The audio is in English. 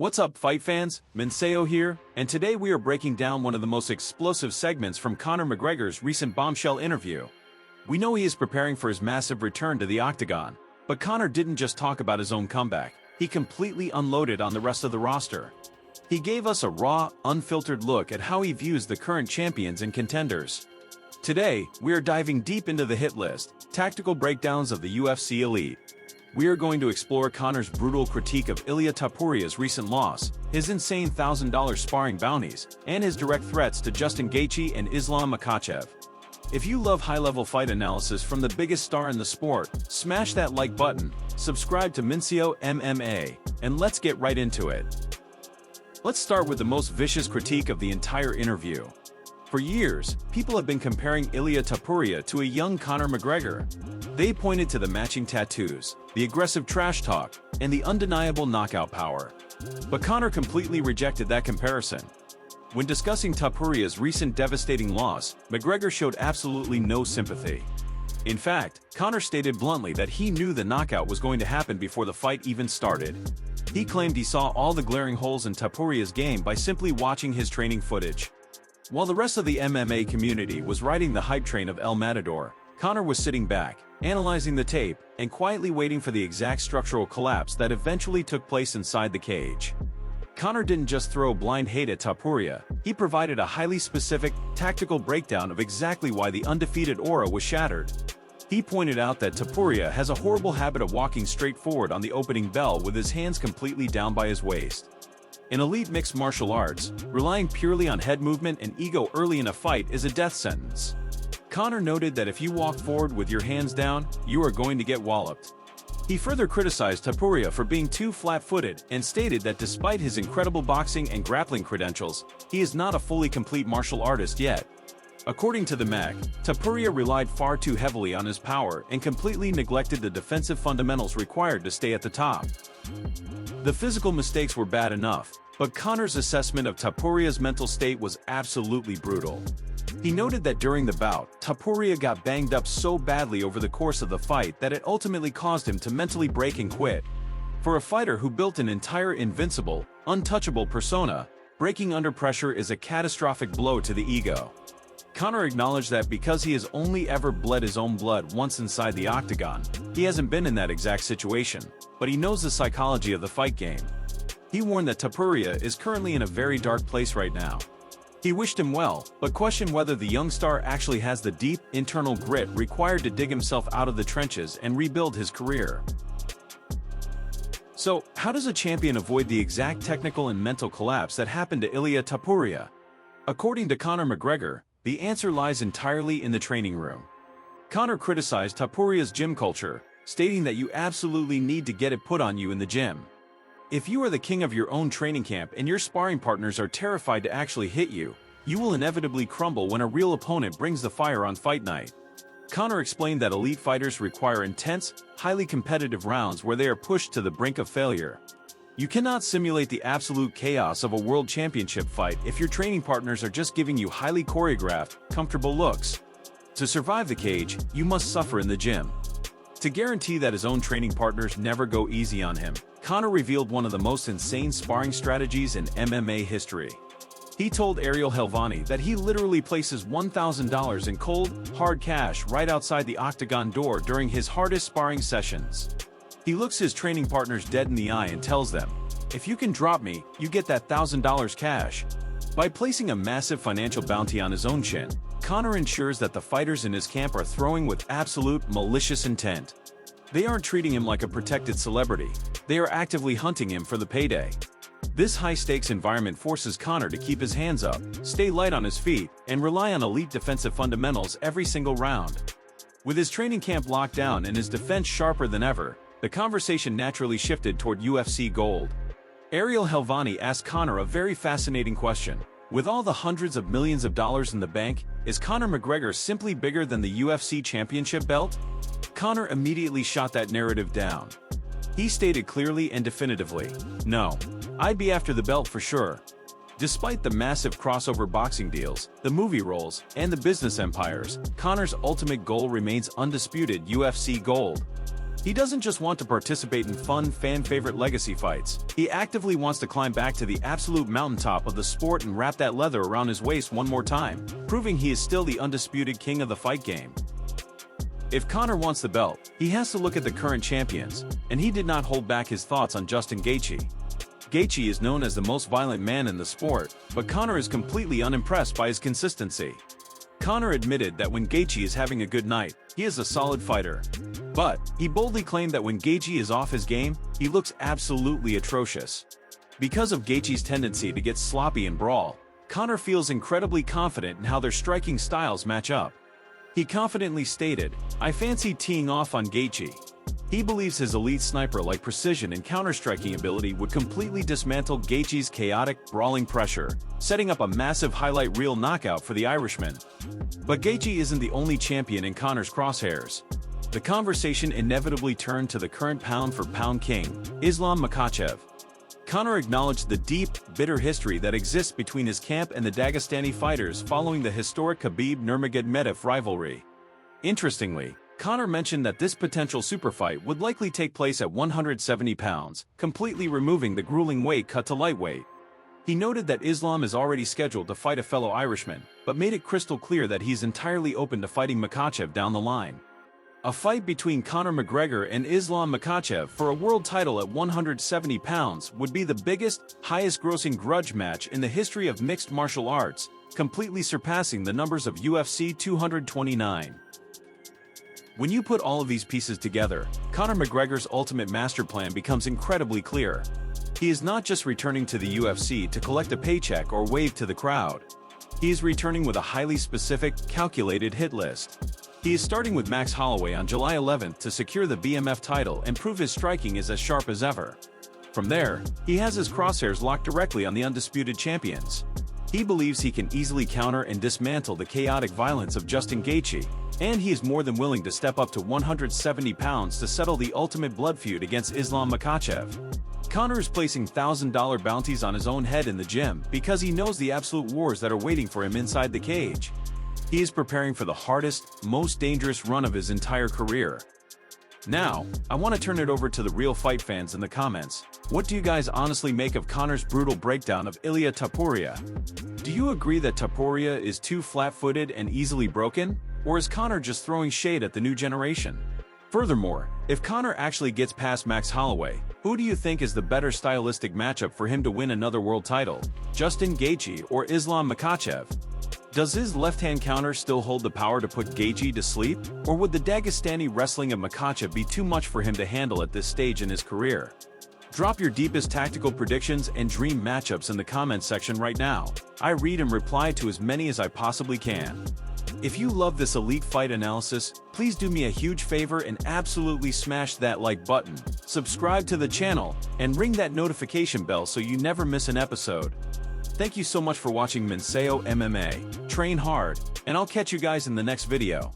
What's up, fight fans? Minseo here, and today we are breaking down one of the most explosive segments from Conor McGregor's recent bombshell interview. We know he is preparing for his massive return to the octagon, but Conor didn't just talk about his own comeback, he completely unloaded on the rest of the roster. He gave us a raw, unfiltered look at how he views the current champions and contenders. Today, we are diving deep into the hit list, tactical breakdowns of the UFC elite. We are going to explore Conor's brutal critique of Ilia Topuria's recent loss, his insane $1,000 sparring bounties, and his direct threats to Justin Gaethje and Islam Makhachev. If you love high-level fight analysis from the biggest star in the sport, smash that like button, subscribe to Minseo MMA, and let's get right into it. Let's start with the most vicious critique of the entire interview. For years, people have been comparing Ilia Topuria to a young Conor McGregor. They pointed to the matching tattoos, the aggressive trash talk, and the undeniable knockout power. But Conor completely rejected that comparison. When discussing Topuria's recent devastating loss, McGregor showed absolutely no sympathy. In fact, Conor stated bluntly that he knew the knockout was going to happen before the fight even started. He claimed he saw all the glaring holes in Topuria's game by simply watching his training footage. While the rest of the MMA community was riding the hype train of El Matador, Conor was sitting back, analyzing the tape, and quietly waiting for the exact structural collapse that eventually took place inside the cage. Conor didn't just throw blind hate at Topuria, he provided a highly specific, tactical breakdown of exactly why the undefeated aura was shattered. He pointed out that Topuria has a horrible habit of walking straight forward on the opening bell with his hands completely down by his waist. In elite mixed martial arts, relying purely on head movement and ego early in a fight is a death sentence. Conor noted that if you walk forward with your hands down, you are going to get walloped. He further criticized Topuria for being too flat-footed and stated that despite his incredible boxing and grappling credentials, he is not a fully complete martial artist yet. According to the Mag, Topuria relied far too heavily on his power and completely neglected the defensive fundamentals required to stay at the top. The physical mistakes were bad enough, but Conor's assessment of Topuria's mental state was absolutely brutal. He noted that during the bout, Topuria got banged up so badly over the course of the fight that it ultimately caused him to mentally break and quit. For a fighter who built an entire invincible, untouchable persona, breaking under pressure is a catastrophic blow to the ego. Conor acknowledged that because he has only ever bled his own blood once inside the octagon, he hasn't been in that exact situation, but he knows the psychology of the fight game. He warned that Topuria is currently in a very dark place right now. He wished him well, but questioned whether the young star actually has the deep, internal grit required to dig himself out of the trenches and rebuild his career. So, how does a champion avoid the exact technical and mental collapse that happened to Ilia Topuria? According to Conor McGregor, the answer lies entirely in the training room. Conor criticized Topuria's gym culture, stating that you absolutely need to get it put on you in the gym. If you are the king of your own training camp and your sparring partners are terrified to actually hit you, you will inevitably crumble when a real opponent brings the fire on fight night. Conor explained that elite fighters require intense, highly competitive rounds where they are pushed to the brink of failure. You cannot simulate the absolute chaos of a world championship fight if your training partners are just giving you highly choreographed, comfortable looks. To survive the cage, you must suffer in the gym. To guarantee that his own training partners never go easy on him, Conor revealed one of the most insane sparring strategies in MMA history. He told Ariel Helvani that he literally places $1,000 in cold, hard cash right outside the octagon door during his hardest sparring sessions. He looks his training partners dead in the eye and tells them, "If you can drop me, you get that $1,000 cash." By placing a massive financial bounty on his own chin, Conor ensures that the fighters in his camp are throwing with absolute malicious intent. They aren't treating him like a protected celebrity, they are actively hunting him for the payday. This high-stakes environment forces Conor to keep his hands up, stay light on his feet, and rely on elite defensive fundamentals every single round. With his training camp locked down and his defense sharper than ever, the conversation naturally shifted toward UFC gold. Ariel Helvani asked Conor a very fascinating question. With all the hundreds of millions of dollars in the bank, is Conor McGregor simply bigger than the UFC championship belt? Conor immediately shot that narrative down. He stated clearly and definitively, "No, I'd be after the belt for sure." Despite the massive crossover boxing deals, the movie roles, and the business empires, Conor's ultimate goal remains undisputed UFC gold. He doesn't just want to participate in fun, fan-favorite legacy fights. He actively wants to climb back to the absolute mountaintop of the sport and wrap that leather around his waist one more time, proving he is still the undisputed king of the fight game. If Conor wants the belt, he has to look at the current champions, and he did not hold back his thoughts on Justin Gaethje. Gaethje is known as the most violent man in the sport, but Conor is completely unimpressed by his consistency. Conor admitted that when Gaethje is having a good night, he is a solid fighter. But he boldly claimed that when Gaethje is off his game, he looks absolutely atrocious. Because of Gaethje's tendency to get sloppy and brawl, Conor feels incredibly confident in how their striking styles match up. He confidently stated, "I fancy teeing off on Gaethje." He believes his elite sniper-like precision and counter-striking ability would completely dismantle Gaethje's chaotic, brawling pressure, setting up a massive highlight reel knockout for the Irishman. But Gaethje isn't the only champion in Conor's crosshairs. The conversation inevitably turned to the current pound-for-pound king, Islam Makhachev. Conor acknowledged the deep, bitter history that exists between his camp and the Dagestani fighters following the historic Khabib-Nurmagomedov rivalry. Interestingly, Conor mentioned that this potential superfight would likely take place at 170 pounds, completely removing the grueling weight cut to lightweight. He noted that Islam is already scheduled to fight a fellow Irishman, but made it crystal clear that he's entirely open to fighting Makhachev down the line. A fight between Conor McGregor and Islam Makhachev for a world title at 170 pounds would be the biggest, highest-grossing grudge match in the history of mixed martial arts, completely surpassing the numbers of UFC 229. When you put all of these pieces together, Conor McGregor's ultimate master plan becomes incredibly clear. He is not just returning to the UFC to collect a paycheck or wave to the crowd. He is returning with a highly specific, calculated hit list. He is starting with Max Holloway on July 11th to secure the BMF title and prove his striking is as sharp as ever. From there, he has his crosshairs locked directly on the undisputed champions. He believes he can easily counter and dismantle the chaotic violence of Justin Gaethje, and he is more than willing to step up to 170 pounds to settle the ultimate blood feud against Islam Makhachev. Conor is placing $1,000 bounties on his own head in the gym because he knows the absolute wars that are waiting for him inside the cage. He is preparing for the hardest, most dangerous run of his entire career. Now, I want to turn it over to the real fight fans in the comments. What do you guys honestly make of Conor's brutal breakdown of Ilia Topuria? Do you agree that Topuria is too flat-footed and easily broken? Or is Conor just throwing shade at the new generation? Furthermore, if Conor actually gets past Max Holloway, who do you think is the better stylistic matchup for him to win another world title, Justin Gaethje or Islam Makhachev? Does his left-hand counter still hold the power to put Gaethje to sleep, or would the Dagestani wrestling of Makhachev be too much for him to handle at this stage in his career? Drop your deepest tactical predictions and dream matchups in the comments section right now. I read and reply to as many as I possibly can. If you love this elite fight analysis, please do me a huge favor and absolutely smash that like button, subscribe to the channel, and ring that notification bell so you never miss an episode. Thank you so much for watching Minseo MMA. Train hard, and I'll catch you guys in the next video.